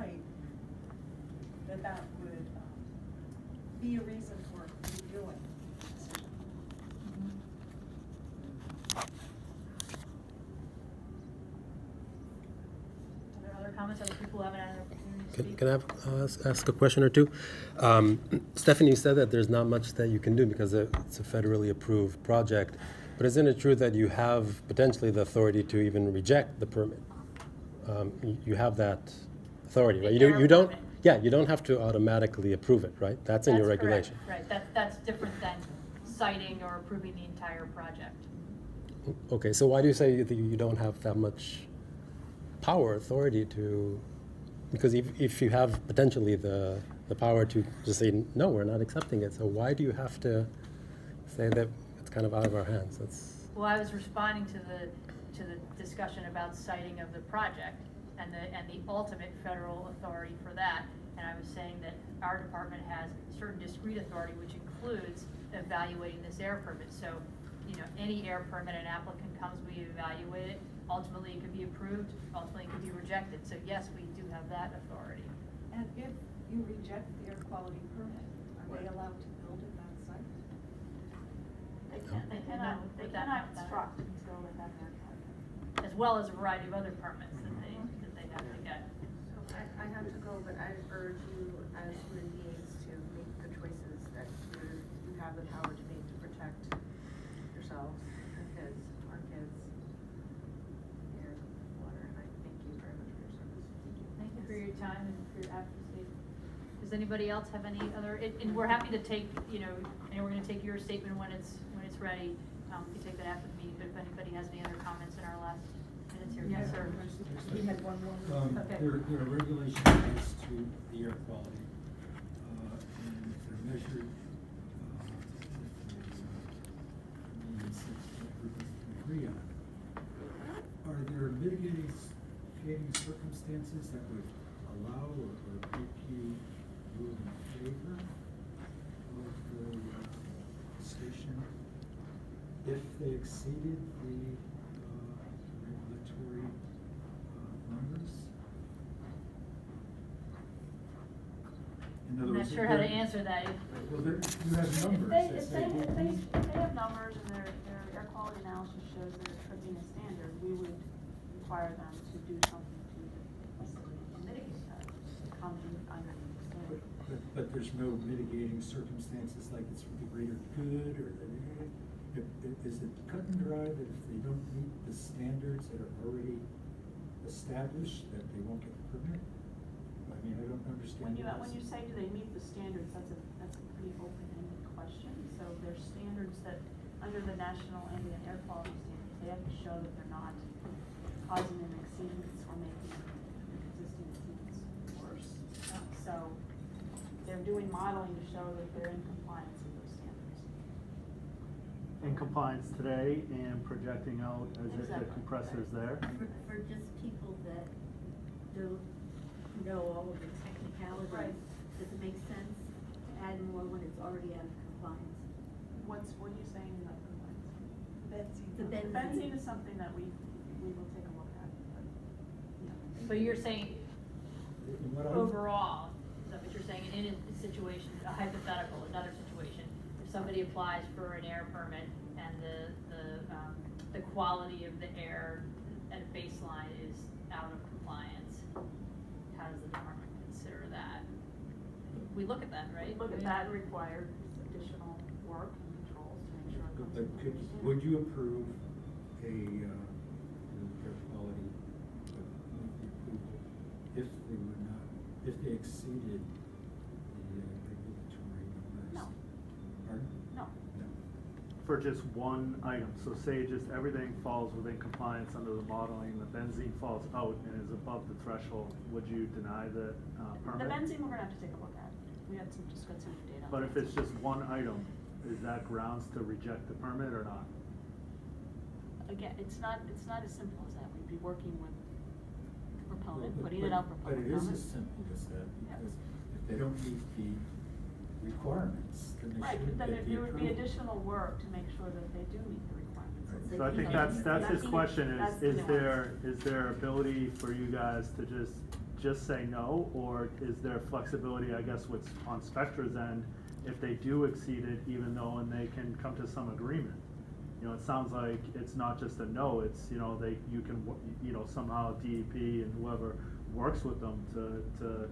site, that would be a reason for reviewing. Are there other comments? Other people who haven't had an opportunity to speak? Can I ask a question or two? Stephanie said that there's not much that you can do because it's a federally approved project, but isn't it true that you have potentially the authority to even reject the permit? You have that authority, right? You don't. Permit. Yeah, you don't have to automatically approve it, right? That's in your Correct. regulation. Right, that's different than citing or approving the entire project. Okay, so why do you say that you don't have that much power, authority to? Because if you have potentially the power to just say, no, we're not accepting it, so why do you have to say that it's kind of out of our hands? Well, I was responding to the discussion about citing of the project and the ultimate federal authority for that. And I was saying that our department has certain discrete authority, which includes evaluating this air permit. So, any air permit an applicant comes, we evaluate it. Ultimately, it could be approved. Ultimately, it could be rejected. So yes, we do have that authority. And if you reject the air quality permit, are they allowed to build at that site? They cannot without construct until they have their permit. as well as a variety of other permits that they have to get. So I have to go, but I urge you as human beings to make the choices that you have the power to make to protect yourselves, your kids, our kids, air, water, and I thank you very much for your service. Thank you for your time and for your advocacy. Does anybody else have any other, and we're happy to take, I know we're gonna take your statement when it's ready. We can take that after the meeting, but if anybody has any other comments in our last minutes here. Yes, sir. We had one more. Okay. There are regulations as to the air quality, and if they're measured, means that we agree on. Are there mitigating circumstances that would allow or make you move in favor of the station if they exceeded the regulatory numbers? In other I'm not words, sure how to answer that. Well, you have numbers that say. If they have numbers and their air quality analysis shows they're tripping a standard, we would require them to do something to the facility to mitigate that, to come in under the standard. But there's no mitigating circumstances like it's for the greater good, or is it cut and dry that if they don't meet the standards that are already established, that they won't get the permit? I mean, I don't understand. When you say do they meet the standards, that's a pretty open-ended question. So there's standards that under the National Ambient Air Quality Standards, they have to show that they're not causing an exceedance or making an existing exceedance worse. So they're doing modeling to show that they're in compliance with those standards. In compliance today and projecting out as if the Exactly. compressor's there. For just people that don't know all of the technicalities, Right. does it make sense to add more when it's already out of compliance? What are you saying about compliance? The benzene. Benzene is something that we will take a look at, but, So you're saying What I- overall, is that what you're saying, in a situation, a hypothetical, another situation, if somebody applies for an air permit and the quality of the air at a baseline is out of compliance, how does the department consider that? We look at that, right? Look at that required additional work and controls to make sure it comes But in. would you approve a air quality approval if they were not, if they exceeded the regulatory numbers? No. Pardon? No. No. For just one item, so say just everything falls within compliance under the modeling, the benzene falls out and is above the threshold, would you deny the permit? The benzene, we're gonna have to take a look at. We had just got some data. But if it's just one item, is that grounds to reject the permit or not? Again, it's not as simple as that. We'd be working with the proponent, Well, putting it out for But public it is comment. as simple as that, Yeah. because if they don't meet the requirements, then they Right, shouldn't but then get the there would be approval. additional work to make sure that they do meet the requirements. Right. So I think that's his question is there ability for you guys to just just say no, or is there flexibility, I guess, what's on Spectra's end, if they do exceed it, even though, and they can come to some agreement? You know, it sounds like it's not just a no, it's, you know, you can, you know, somehow DEP and whoever works with them to